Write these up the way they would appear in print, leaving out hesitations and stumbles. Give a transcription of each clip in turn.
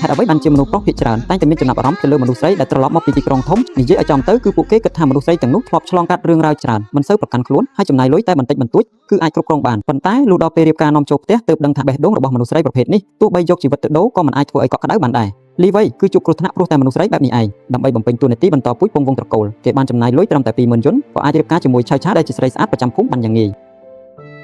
ហេតុអ្វីបានជាមនុស្សប្រុសភាគច្រើនតែងតែមានចំណាប់អារម្មណ៍ទៅលើមនុស្សស្រីដែលត្រឡប់មកពីទីក្រុងធំនិយាយឲ្យចំទៅគឺពួកគេគិតថាមនុស្សស្រីទាំងនោះធ្លាប់ឆ្លងកាត់រឿងរ៉ាវច្រើនមិនសូវប្រកាន់ខ្លួនហើយចំណាយលុយតែបន្តិចបន្តួចគឺអាចគ្រប់គ្រងបានប៉ុន្តែលុះដល់ពេលរៀបការនាំចូលផ្ទះទើបដឹងថាបេះដូងរបស់មនុស្សស្រីប្រភេទនេះទោះបីយកជីវិតទៅដូរក៏មិនអាចធ្វើឲ្យកក់ក្ដៅបានដែរលីវ៉ៃគឺជាគ្រោះថ្នាក់ព្រោះតែមនុស្សស្រីបែបនេះឯងដើម្បីបំពេញតួនាទីបន្តពូជពងវងត្រកូលគេបានចំណាយលុយត្រឹមតែ 20,000 យន់ក៏អាចរៀបការជាមួយឆៅឆាដែលជាស្រីស្អាតប្រចាំភូមិបានយ៉ាងងាយ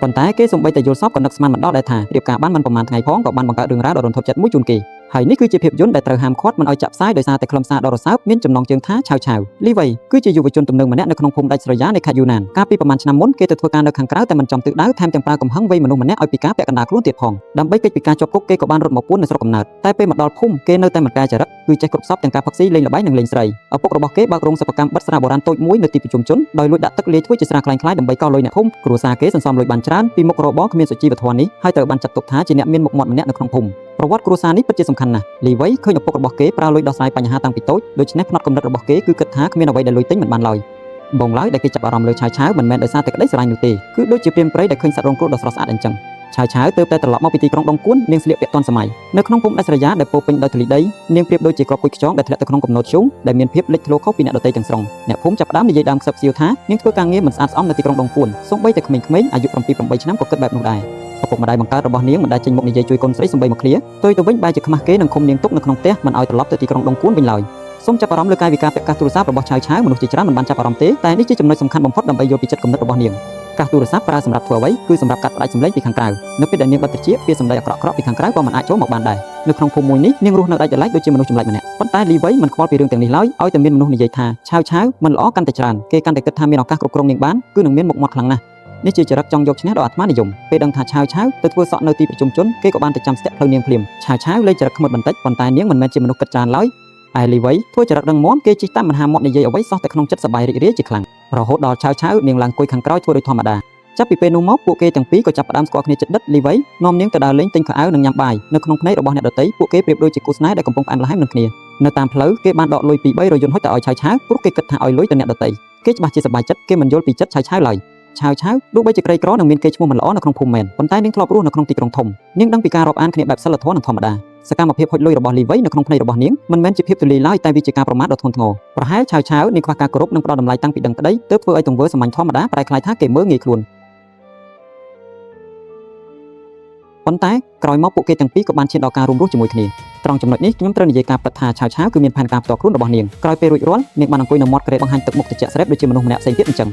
ប៉ុន្តែគេសូម្បីតែយល់សពក៏នឹកស្មានមិនដល់ដែរថារៀបការបានមិនប្រមាណថ្ងៃផងក៏បានបង្កើតរឿងរ៉ាវដ៏រន្ធត់ចិត្តមួយជូនគេហើយនេះគឺជាភាពយន្តដែលត្រូវហាមឃាត់មិនឲ្យចាក់ផ្សាយដោយសារតែខ្លឹមសារដ៏រសើបមានចំណងជើងថាឆៅឆាវលីវ៉ៃគឺជាយុវជនទំនើងម្នាក់នៅក្នុងភូមិដាច់ស្រយាលនៃខេត្តយូណានកាលពីប្រមាណឆ្នាំមុនគេទៅធ្វើការនៅខាងក្រៅតែមិនចំទិសដៅថែមទាំងប្រើកំហឹងវ័យមនុស្សម្នាក់ឲ្យពិការពាក់កណ្ដាលខ្លួនទៀតផងដើម្បីគេចពីការជាប់គុកគេក៏បានរត់មកពួននៅស្រុកកំណើតតែពេលមកដល់ភូមិគេនៅតែមិនកែចរិតគឺចេះគ្រប់សពទាំងការផឹកស៊ីលេងល្បែងនិងលេងស្រីឪពុករបស់គេបើករោងសិប្បកម្មបិទស្រាបុរាណតូចមួយនៅទីប្រជុំជនដោយលួចដាក់ទឹកលាយធ្វើជាស្រាក្លែងៗដើម្បីកោសលុយអ្នកភូមិគ្រួសារគេសន្សំលុយបានច្រើនពីមុខរបរគ្មានសុជីវធម៌នេះហើយត្រូវបានចាត់ទុកថាជាអ្នកមានមុខមាត់ម្នាក់នៅក្នុងភូមិប្រវត្តិគ្រួសារនេះពិតជាសំខាន់ណាស់លីវ៉ៃឃើញឪពុករបស់គេប្រើលុយដោះស្រាយបញ្ហាតាំងពីតូចដូច្នេះផ្នត់គំនិតរបស់គេគឺគិតថាគ្មានអ្វីដែលលុយទិញមិនបានឡើយបងឡើយដែលគេចាប់អារម្មណ៍លើឆៅឆាវមិនមែនដោយសារតែក្តីស្រឡាញ់នោះទេគឺដូចជាព្រាមព្រៃដែលឃើញសត្វរងគ្រោះដ៏ស្រស់ស្អាតអញ្ចឹងឆៅឆាវទើបតែត្រឡប់មកពីទីក្រុងដងគួននាងស្លៀកពាក់ទាន់សម័យនៅក្នុងភូមិដាច់ស្រយាលដែលពោពេញដោយធូលីដីនាងប្រៀបដូចជាគ្រាប់គុយខ្យងដែលធ្លាក់ទៅក្នុងកំណត់ធ្យូងដែលមានភាពលេចធ្លោខុសពីអ្នកដទៃទាំងស្រុងអ្នកភូមិចាប់ផ្ដើមនិយាយដើមខ្សឹបខ្សៀវថានាងធ្វើការងារមិនស្អាតស្អំនៅទីក្រុងដងគួនសូម្បីតែក្មេងៗអាយុ 7-8 ឆ្នាំក៏គិតបែបនោះដែរឪពុកម្ដាយបង្កើតរបស់នាងមិនដែលចេញមុខនិយាយជួយកូនស្រីសំបីមកឃ្លាផ្ទុយទៅវិញបែរជាខ្មាស់គេនឹងឃុំនាងទុកនៅក្នុងផ្ទះមិនឲ្យត្រឡប់ទៅទីក្រុងដងគួនវិញឡើយសូមចាប់អារម្មណ៍លើកាយវិការពាក់កាសទូរស័ព្ទរបស់ឆៅឆាវមនុស្សជាច្រើនមិនបានចាប់អារម្មណ៍ទេតែនេះជាចំណុចសំខាន់បំផុតដើម្បីយល់ពីចិត្តគំនិតរបស់នាងកាសទូរស័ព្ទប្រើសម្រាប់ធ្វើអ្វីគឺសម្រាប់កាត់ផ្ដាច់សំឡេងពីខាងក្រៅនៅពេលដែលនាងបិទត្រចៀកពាក្យសម្ដីអាក្រក់ៗពីខាងក្រៅក៏មិនអាចចូលមកបានដែរនៅក្នុងភូមិមួយនេះនាងរស់នៅដាច់ដោយឡែកដូចជាមនុស្សចម្លែកម្នាក់ប៉ុន្តែលីវ៉ៃមិនខ្វល់ពីរឿងទាំងនេះឡើយឲ្យតែមានមនុស្សនិយាយថាឆៅឆាវមិនល្អកាន់តែច្រើនគេកាន់តែគិតថាមានឱកាសគ្រប់គ្រងនាងបានគឺនឹងមានមុខមាត់ខ្លាំងណាស់នេះជាចរិតចង់យកឈ្នះដ៏អាត្មានិយមពេលដឹងថាឆាវឆាវទៅធ្វើសក់នៅទីប្រជុំជនគេក៏បានទៅចាំស្ទាក់ផ្លូវនាងភ្លាមឆាវឆាវលេងចរិតខ្មិតបន្តិចប៉ុន្តែនាងមិនមែនជាមនុស្សគិតច្រើនឡើយឯលីវ៉ៃធ្វើចរិតរឹងមាំគេជិះតាមមិនហាមាត់និយាយអ្វីសោះតែក្នុងចិត្តសប្បាយរីករាយជាខ្លាំងរហូតដល់ឆាវឆាវនាងឡើងអង្គុយខាងក្រោយធ្វើដូចធម្មតាចាប់ពីពេលនោះមកពួកគេទាំងពីរក៏ចាប់ផ្ដើមស្គាល់គ្នាជិតដិតលីវ៉ៃនាំនាងទៅដើរលេងទិញខោអាវនិងញ៉ាំបាយនៅក្នុងភ្នែករបស់អ្នកដទៃពួកគេប្រៀបដូចជាគូស្នេហ៍ដែលកំពុងផ្អែមល្ហែមនឹងគ្នានៅតាមផ្លូវគេបានដកលុយពី3រយន្តហុចទៅឲ្យឆៅឆាវព្រោះគេគិតថាឲ្យលុយទៅអ្នកដទៃគេច្បាស់ជាសប្បាយចិត្តគេមិនយល់ពីចិត្តឆៅឆាវឡើយឆៅឆាវទោះបីជាក្រីក្រនិងមានកេរ្តិ៍ឈ្មោះមិនល្អនៅក្នុងភូមិមែនប៉ុន្តែនាងធ្លាប់រស់នៅក្នុងទីក្រុងធំនាងដឹងពីការរាប់អានគ្នាបែបសិលធម៌និងធម្មតាសកម្មភាពហុចលុយរបស់លីវ៉ៃនៅក្នុងភ្នែករបស់នាងមិនមែនជាភាពទូលាយឡើយតែវាជាការប្រមាថដ៏ធ្ងន់ធ្ងរប្រហែលឆៅឆាវនាងខ្វះការគោរពនិងផ្ដល់តម្លៃតាំងពីដឹងក្តីទើបធ្វើឲ្យទង្វើសាមញ្ញធម្មតាប្រែក្លាយថាគេមើលងាយខ្លួនប៉ុន្តែក្រោយមកពួកគេទាំងពីរក៏បានឈានដល់ការរួមរស់ជាមួយគ្នាត្រង់ចំណុចនេះខ្ញុំត្រូវនិយាយការពិតថាឆៅឆាវគឺមានផែនការផ្ទាល់ខ្លួនរបស់នាងក្រោយពេលរួចរាល់នាងបានអង្គុយនៅមាត់ក្រេបង្ហាញទឹកមុខត្រជាក់ស្រេបដូចជាមនុស្សម្នាក់ផ្សេងទៀតអញ្ចឹង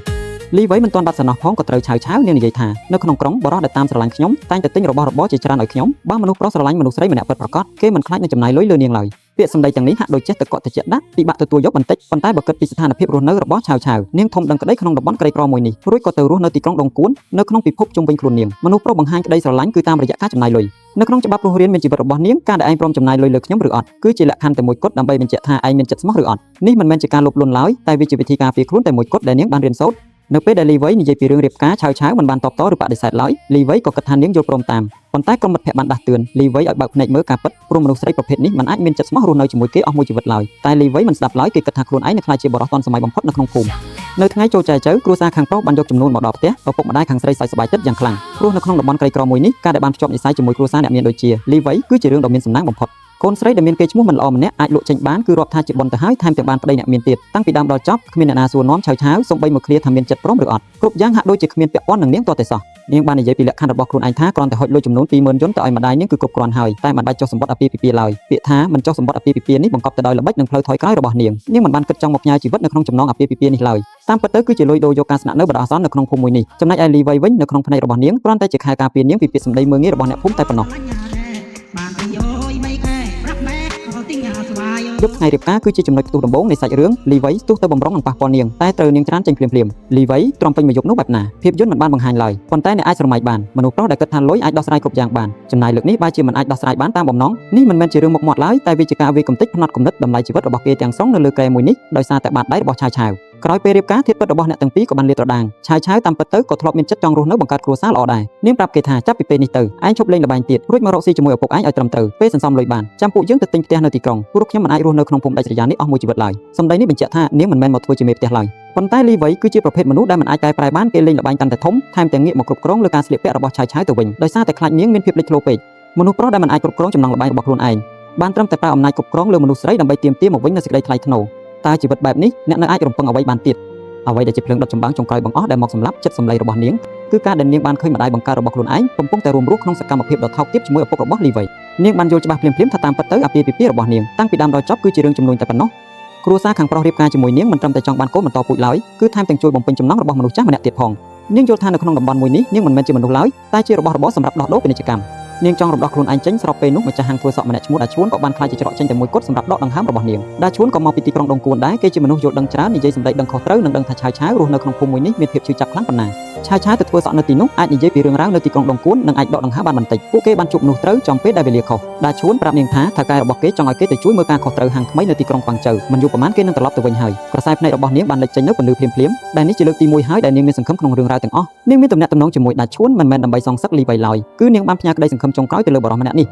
លីវ៉ៃមិនទាន់បាត់សំណោះផងក៏ត្រូវឆៅឆាវនាងនិយាយថានៅក្នុងក្រុងបរិសុទ្ធដែលតាមស្រឡាញ់ខ្ញុំតែងតែទិញរបស់របរជាច្រើនឲ្យខ្ញុំបើមនុស្សប្រុសស្រឡាញ់មនុស្សស្រីម្នាក់ពិតប្រាកដគេមិនខ្លាចនឹងចំណាយលុយលើនាងឡើយពាក្យសម្ដីទាំងនេះហាក់ដូចចេះតែកក់ត្រជាក់ដាក់ពិបាកទទួលយកបន្តិចប៉ុន្តែបើគិតពីស្ថានភាពរស់នៅរបស់ឆៅឆាវនាងធំដឹងក្តីក្នុងតំបន់ក្រីក្រមួយនេះរួចក៏ទៅរស់នៅទីក្រុងដងគួននៅក្នុងពិភពជុំវិញខ្លួននាងមនុស្សប្រុសបង្ហាញក្តីស្រឡាញ់គឺតាមរយៈការចំណាយលុយនៅក្នុងច្បាប់រស់រានមានជីវិតរបស់នាងការដែលឯងព្រមចំណាយលុយលើខ្ញុំឬអត់គឺជាលក្ខខណ្ឌតែមួយគត់ដើម្បីបញ្ជាក់ថាឯងមានចិត្តស្មោះឬអត់នេះមិនមែនជាការលោភលន់ឡើយតែវាជាវិធីការពារខ្លួនតែមួយគត់ដែលនាងបានរៀនសូត្រនៅពេលដែលលីវ៉ៃនិយាយពីរឿងរៀបការឆៅឆាវមិនបានតបតឬបដិសេធឡើយលីវ៉ៃក៏គិតថានាងយល់ព្រមតាមប៉ុន្តែក្រុមមិត្តភក្តិបានដាស់តឿនលីវ៉ៃឲ្យបើកភ្នែកមើលការពិតព្រោះមនុស្សស្រីប្រភេទនេះមិនអាចមានចិត្តស្មោះរស់នៅជាមួយគេអស់មួយជីវិតឡើយតែលីវ៉ៃមិនស្ដាប់ឡើយគេគិតថាខ្លួនឯងនឹងក្លាយជាបរិសុទ្ធទាន់សម័យបំផុតនៅក្នុងភូមិនៅថ្ងៃចូលចែកចៅគ្រួសារខាងប្រុសបានយកចំនួនមកដល់ផ្ទះឪពុកម្ដាយខាងស្រីសើចសប្បាយចិត្តយ៉ាងខ្លាំងព្រោះនៅក្នុងតំបន់ក្រីក្រមួយនេះការដែលបានភ្ជាប់និស្ស័យជាមួយគ្រួសារអ្នកមានដូចជាលីវ៉ៃគឺជារឿងដ៏មានសំណាងបំផុតកូនស្រីដែលមានកេរ្តិ៍ឈ្មោះមិនល្អម្នាក់អាចលក់ចេញបានគឺរាប់ថាជាបុណ្យទៅហើយថែមទាំងបានប្តីអ្នកមានទៀតតាំងពីដើមដល់ចប់គ្មានអ្នកណាសួរនាំឆៅឆាវសូម្បីមកឃ្លាថាមានចិត្តព្រមឬអត់គ្រប់យ៉ាងហាក់ដូចជាគ្មានពាក់ព័ន្ធនឹងនាងទាល់តែសោះនាងបាននិយាយពីលក្ខខណ្ឌរបស់ខ្លួនឯងថាគ្រាន់តែហុចលុយចំនួន 20,000 យន់ទៅឲ្យម្ដាយនាងគឺគ្រប់គ្រាន់ហើយតែមិនបាច់ចុះសម្បត្តិអាពាហ៍ពិពាហ៍ឡើយពាក្យថាមិនចុះសម្បត្តិអាពាហ៍ពិពាហ៍នេះបង្កប់ទៅដោយល្បិចនិងផ្លូវថយក្រោយរបស់នាងមិនបានគិតចង់មកផ្ញើជីវិតនៅក្នុងចំណងអាពាហ៍ពិពាហ៍នេះឡើយតាមពិតទៅគឺជាលុយដូរយកការស្នាក់នៅបណ្ដោះអាសន្ននៅក្នុងភូមិមួយនេះចំណែកឯលីវ៉ៃវិញនៅក្នុងភ្នែករបស់នាងគ្រាន់តែជាខែការពារនាងពីពាក្យសម្ដីមើលងាយរបស់អ្នកភូមិតែប៉ុណ្ណោះយប់ថ្ងៃរៀបការគឺជាចំណុចផ្ទុះដំបូងនៃសាច់រឿងលីវ៉ៃស្ទុះទៅបំរុងនឹងប៉ះពាល់នាងតែត្រូវនាងច្រានចេញភ្លាមៗលីវ៉ៃទ្រាំពេញមួយយប់នោះបែបណាភាពយន្តមិនបានបង្ហាញឡើយប៉ុន្តែអ្នកអាចស្រមៃបានមនុស្សប្រុសដែលគិតថាលុយអាចដោះស្រាយគ្រប់យ៉ាងបានចំណាយលើកនេះបើជាមិនអាចដោះស្រាយបានតាមបំណងនេះមិនមែនជារឿងមុខមាត់ឡើយតែវាជាការវាយកំទេចផ្នត់គំនិតតម្លៃជីវិតរបស់គេទាំងស្រុងនៅលើក្រែមួយនេះដោយសារតែបាតដៃរបស់ឆៅឆាវក្រោយពេលរៀបការធាតុពិតរបស់អ្នកទាំងពីរក៏បានលាតត្រដាងឆៅឆាវតាមពិតទៅក៏ធ្លាប់មានចិត្តចង់រស់នៅបង្កើតគ្រួសារល្អដែរនាងប្រាប់គេថាចាប់ពីពេលនេះទៅឯងឈប់លេងល្បែងទៀតរួចមករកស៊ីជាមួយឪពុកឯងឲ្យត្រឹមត្រូវពេលសន្សំលុយបានចាំពួកយើងទៅទិញផ្ទះនៅទីក្រុងព្រោះខ្ញុំមិនអាចរស់នៅក្នុងភូមិដាច់ស្រយាលនេះអស់មួយជីវិតឡើយសម្ដីនេះបញ្ជាក់ថានាងមិនមែនមកធ្វើជាមេផ្ទះឡើយប៉ុន្តែលីវ៉ៃគឺជាប្រភេទមនុស្សដែលមិនអាចកែប្រែបានគេលេងល្បែងកាន់តែធំថែមទាំងងាកមកគ្រប់គ្រងលើការស្លៀកពាក់របស់ឆៅឆាវទៅវិញដោយសារតែខ្លាចនាងមានភាពលេចធ្លោពេក មនុស្សប្រុសដែលមិនអាចគ្រប់គ្រងចំណង់ល្បែងរបស់ខ្លួនឯងបានត្រឹមតែប្រើអំណាចគ្រប់គ្រងលើមនុស្សស្រីដើម្បីទាមទារមកវិញនូវសេចក្តីថ្លៃថ្នូរតើជីវិតបែបនេះអ្នកនៅអាចរំពឹងអ្វីបានទៀតអ្វីដែលជាភ្លើងដុតចម្បាំងចុងក្រោយបង្អស់ដែលមកសម្លាប់ចិត្តសម្លេងរបស់នាងគឺការដែលនាងបានឃើញម្ដាយបង្កើតរបស់ខ្លួនឯងកំពុងតែរួមរស់ក្នុងសកម្មភាពដ៏ថោកទាបជាមួយឪពុករបស់លីវៃនាងបានយល់ច្បាស់ភ្លាមៗថាតាមពិតទៅអាពាហ៍ពិពាហ៍របស់នាងតាំងពីដើមដល់ចប់គឺជារឿងចំនួនតែប៉ុណ្ណោះគ្រួសារខាងប្រុសរៀបការជាមួយនាងមិនត្រឹមតែចង់បានកូនបន្តពូជឡើយគឺថែមទាំងជួយបំពេញចំណង់របស់មនុស្សចាស់ម្នាក់ទៀតផងនាងយល់ថានៅក្នុងតំបន់មួយនេះនាងមិនមែនជាមនុស្សឡើយតែជារបស់របរសម្រាប់ដោះដូរពាណិជ្ជកម្មនាងចង់រំដោះខ្លួនឯងចេញស្របពេលនោះម្ចាស់ហាងធ្វើសក់ម្នាក់ឈ្មោះដាឈួនក៏បានខ្លាចជាច្រកចេញតែមួយគត់សម្រាប់ដកដង្ហើមរបស់នាងដាឈួនក៏មកពីទីក្រុងដងគួនដែរគេជាមនុស្សយល់ដឹងច្រើននិយាយសម្ដីដឹងខុសត្រូវនិងដឹងថាឆាវឆាវរស់នៅក្នុងភូមិមួយនេះមានភាពឈឺចាប់ខ្លាំងប៉ុណ្ណាឆាវឆាវទៅធ្វើសក់នៅទីនោះអាចនិយាយពីរឿងរ៉ាវនៅទីក្រុងដងគួននិងអាចដកដង្ហើមបានបន្តិចពួកគេបានជួបមនុស្សត្រូវចំពេលដែលវេលាខុសដាឈួនប្រាប់នាងថាថៅកែរបស់គេចង់ឲ្យគេទៅជួយមើលការខុសត្រូវហាងថ្មីនៅទីក្រុងប៉ាងជៅមិនយូរប៉ុន្មានគេនឹងត្រឡប់ទៅវិញហើយក្រសែភ្នែករបស់នាងបានលេចចេញនៅពន្លឺភ្លាមៗដែលនេះជាលើកទី1ហើយដែលនាងមានសង្ឃឹមក្នុងរឿងរ៉ាវទាំងអស់នាងមានទំនាក់ទំនងជាមួយដាឈួនមិនមែនដើម្បីសងសឹកលីវៃឡើយគឺនាងបានផ្ញើក្តីសង្ឃឹមចុងក្រោយទៅលើបរិសម្នាក់នេះ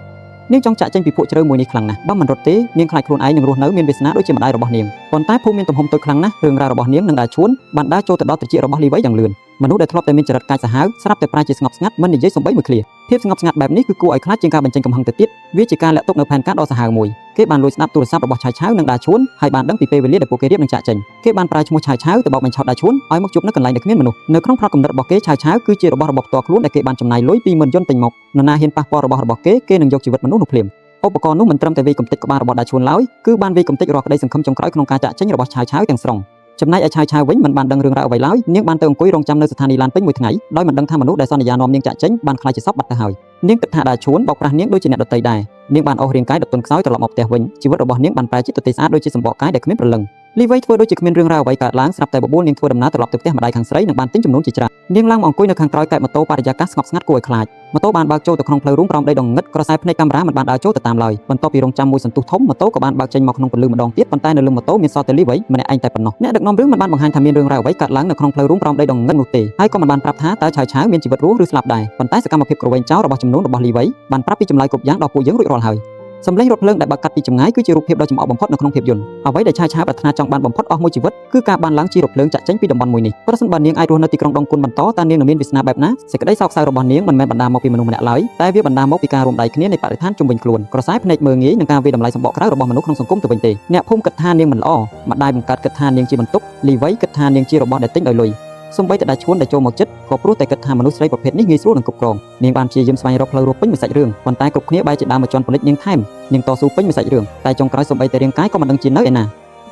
នាងចង់ចាក់ចេញពីពួកជ្រៅមួយនេះខ្លាំងណាស់បើមិនរត់ទេនាងខ្លាចខ្លួនឯងនឹងរស់នៅមានវាសនាដូចជាម្ដាយរបស់នាងប៉ុន្តែភូមិមានទំហំតូចខ្លាំងណាស់រឿងរ៉ាវរបស់នាងនឹងដើរឈួនបានដើរចូលទៅដល់ត្រចៀករបស់លីវៃយ៉ាងលឿនមនុស្សដែលធ្លាប់តែមានចរិតកាចសាហាវស្រាប់តែប្រែជាស្ងប់ស្ងាត់មិននិយាយសំបីមួយឃ្លាភាពស្ងប់ស្ងាត់បែបនេះគឺគួរឲ្យខ្លាចជាងការបញ្ចេញកំហឹងទៅទៀតវាជាការលាក់ទុកនៅផែនការដ៏សាហាវមួយគេបានលួចស្ដាប់ទូរស័ព្ទរបស់ឆាវឆាវនិងដាឈួនហើយបានដឹងពីពេលវេលាដែលពួកគេរៀបនឹងចាក់ចេញគេបានប្រើឈ្មោះឆាវឆាវទៅបោកបញ្ឆោតដាឈួនឲ្យមកជួបនៅកន្លែងដែលគ្មានមនុស្សនៅក្នុងផ្នត់គំនិតរបស់គេឆាវឆាវគឺជារបស់របរផ្ទាល់ខ្លួនដែលគេបានចំណាយលុយ20000យន្តទិញមកនរណាហ៊ានប៉ះពាល់របស់គេនឹងយកជីវិតមនុស្សនោះភ្លាមឧបករណ៍នោះមិនត្រឹមតែវាយកំទេចក្បាលរបស់ដាឈួនឡើយគឺបានវាយកំទេចរាល់ក្តីសង្ឃឹមចុងក្រោយក្នុងការចាក់ចេញរបស់ឆាវឆាវទាំងស្រុងចំណែកឯឆាវឆាវវិញមិនបានដឹងរឿងរ៉ាវអ្វីឡើយនាងបានទៅអង្គុយរងចាំនៅស្ថានីយ៍ឡានពេញមួយថ្ងៃដោយមិនដឹងថាមនុស្សដែលសន្យានាំនាងចាក់ចេញបានខ្លាចជាសពបាត់ទៅហើយនាងគិតថាដាឈួនបោកប្រាស់នាងដូចជាអ្នកដទៃដែរនាងបានអស់រាងកាយដុតទន់ខ្សោយត្រឡប់មកផ្ទះវិញជីវិតរបស់នាងបានប្រែជាទទេស្អាតដូចជាសម្បកកាយដែលគ្មានព្រលឹងលីវៃធ្វើដូចជាគ្មានរឿងរ៉ាវអ្វីកើតឡើងស្រាប់តែបបួលនាងធ្វើដំណើរត្រឡប់ទៅផ្ទះម្ដាយខាងស្រីនិងបានទិញចំនួនជាច្រើននាងឡើងមកអង្គុយនៅខាងក្រោយកែបម៉ូតូបរិយាកាសស្ងប់ស្ងាត់គួរឲ្យខ្លាចម៉ូតូបានបើកចូលទៅក្នុងផ្លូវរួមក្រោមដីដងងឹតក្រសែភ្នែកកាមេរ៉ាមិនបានដើរចូលទៅតាមឡើយបន្ទាប់ពីរងចាំមួយសន្ទុះធំម៉ូតូក៏បានបើកចេញមកក្នុងពន្លឺម្ដងទៀតប៉ុន្តែនៅលើម៉ូតូមានសតតែលីវៃម្នាក់ឯងតែប៉ុណ្ណោះអ្នកដឹកនាំរឿងមិនបានបង្ហាញថាមានរឿងរ៉ាវអ្វីកើតឡើងនៅក្នុងផ្លូវរួមក្រោមដីដងងឹតនោះទេហើយក៏មិនបានប្រាប់ថាតើឆាវឆាវមានជីវិតរស់ឬស្លាប់ដែរប៉ុន្តែសកម្មភាពក្រវែងចោលរបស់ចំនួនរបស់លីវៃបានប្រាប់ពីចម្លើយគ្រប់យ៉ាងដល់ពួកយើងរួចរាល់ហើយសម្លេងរថភ្លើងដែលបើកកាត់ពីចម្ងាយគឺជារូបភាពដ៏ចំអកបំផុតនៅក្នុងភាពយន្តអ្វីដែលឆាវឆាវប្រាថ្នាចង់បានបំផុតអស់មួយជីវិតគឺការបានឡើងជិះរថភ្លើងចាក់ចេញពីតំបន់មួយនេះប្រសិនបើនាងអាចរស់នៅទីក្រុងដងគុនបន្តតើនាងនឹងមានវាសនាបែបណាសេចក្តីសោកសៅរបស់នាងមិនមែនបណ្ដាលមកពីមនុស្សម្នាក់ឡើយតែវាបណ្ដាលមកពីការរួមដៃគ្នានៃបរិស្ថានជុំវិញខ្លួនក្រសែភ្នែកមើលងាយនឹងការវាយតម្លៃសម្បកក្រៅរបស់មនុស្សក្នុងសង្គមទៅវិញទេអ្នកភូមិគិតថានាងមិនល្អម្ដាយបង្កើតគិតថានាងជាបន្ទុកលីវៃគិតថានាងជារបស់ដែលទិញដោយលុយសូម្បីតែដាឈួនដែលចូលមកចិត្តក៏ព្រោះតែគិតថាមនុស្សស្រីប្រភេទនេះងាយស្រួលនឹងគ្រប់គ្រងនាងបានព្យាយាមស្វែងរកផ្លូវរស់ពេញមួយសាច់រឿងប៉ុន្តែគ្រប់គ្នាបែរជាដើរមកជន់ពលិចនាងថែមនាងតស៊ូពេញមួយសាច់រឿងតែចុងក្រោយសូម្បីតែរាងកាយក៏មិនដឹងជានៅឯណា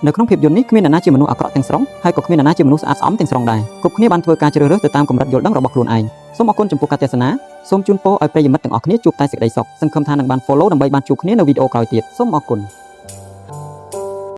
នៅក្នុងភាពយន្តនេះគ្មាននរណាជាមនុស្សអាក្រក់ទាំងស្រុងហើយក៏គ្មាននរណាជាមនុស្សស្អាតស្អំទាំងស្រុងដែរគ្រប់គ្នាបានធ្វើការជ្រើសរើសទៅតាមកម្រិតយល់ដឹងរបស់ខ្លួនឯងសូមអរគុណចំពោះការទស្សនាសូមជូនពរឲ្យប្រិយមិត្តទាំងអស់គ្នាជួបតែសេចក្តីសុខសង្ឃឹមថានឹងបាន follow ដើម្បីបានជួបគ្នានៅវីដេអូក្រោយទៀតសូមអរគុណ